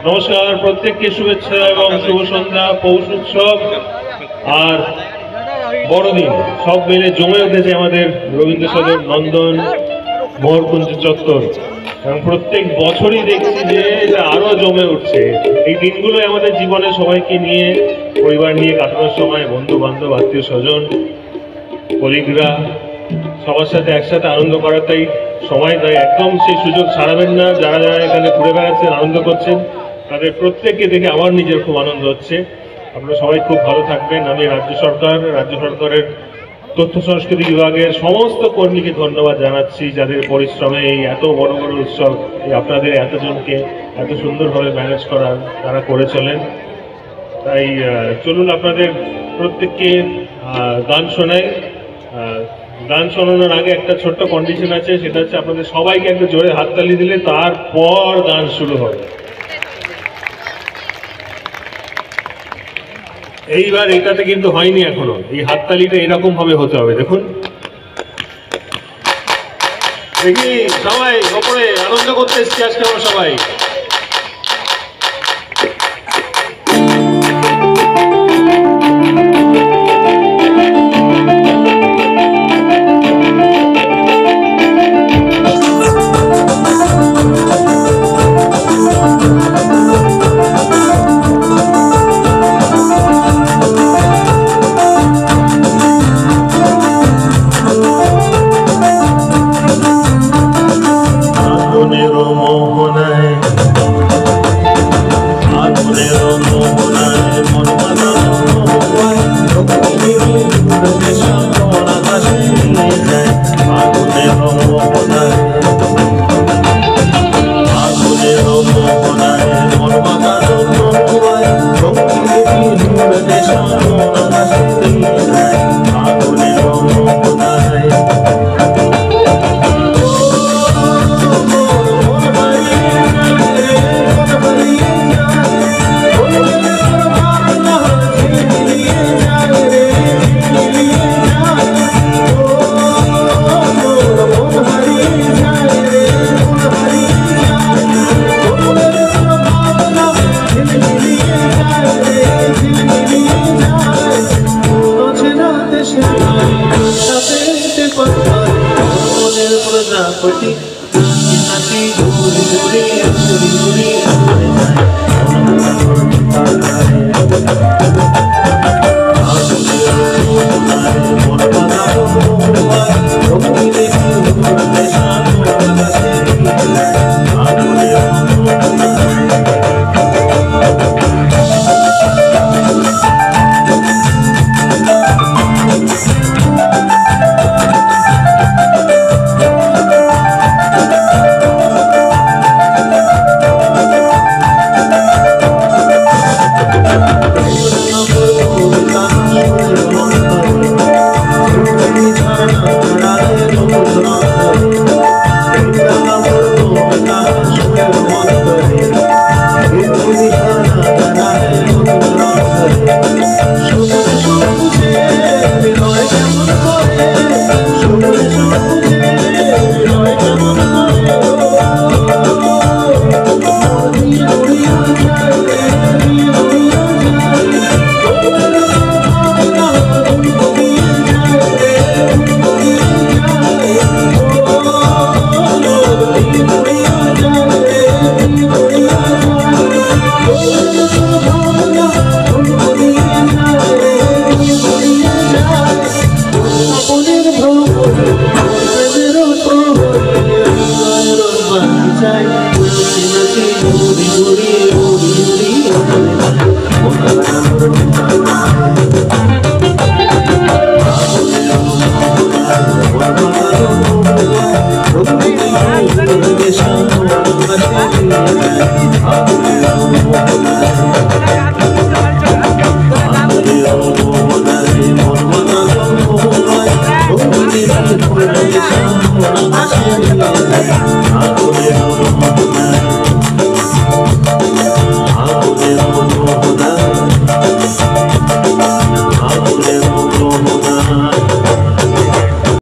নমস্কার, প্রত্যেককে শুভেচ্ছা এবং শুভ সন্ধ্যা। পৌষ উৎসব আর বড়দিন সব মিলে জমে উঠেছে আমাদের রবীন্দ্র সদন নন্দন মোহরকুঞ্জ চত্বর, এবং প্রত্যেক বছরই দেখছি যে এটা আরো জমে উঠছে। এই দিনগুলো আমাদের জীবনে সবাইকে নিয়ে, পরিবার নিয়ে কাটানোর সময়, বন্ধু বান্ধব, আত্মীয় স্বজন, কলিগরা সবার সাথে একসাথে আনন্দ করার তাই সময়, তাই একদম সেই সুযোগ ছাড়াবেন না। যারা যারা এখানে ঘুরে বেড়াচ্ছেন, আনন্দ করছেন, তাদের প্রত্যেককে দেখে আমার নিজের খুব আনন্দ হচ্ছে। আপনারা সবাই খুব ভালো থাকবেন। আমি রাজ্য সরকারের তথ্য সংস্কৃতি বিভাগের সমস্ত কর্মীকে ধন্যবাদ জানাচ্ছি, যাদের পরিশ্রমে এই এত বড় বড় উৎসব আপনাদের এতজনকে এত সুন্দরভাবে ম্যানেজ করার তারা করে চলেন। তাই চলুন আপনাদের প্রত্যেককে গান শোনাই। গান শোনানোর আগে একটা ছোট্ট কন্ডিশন আছে, সেটা হচ্ছে আপনাদের সবাইকে একটু জোরে হাততালি দিলে তারপর গান শুরু হবে। এইবার এটাতে কিন্তু হয়নি এখনো, এই হাততালিটা এরকম ভাবে হতে হবে। দেখুন, দেখি সবাই ওপরে আনন্দ করতে এসছি আজকে আমরা সবাই। I'm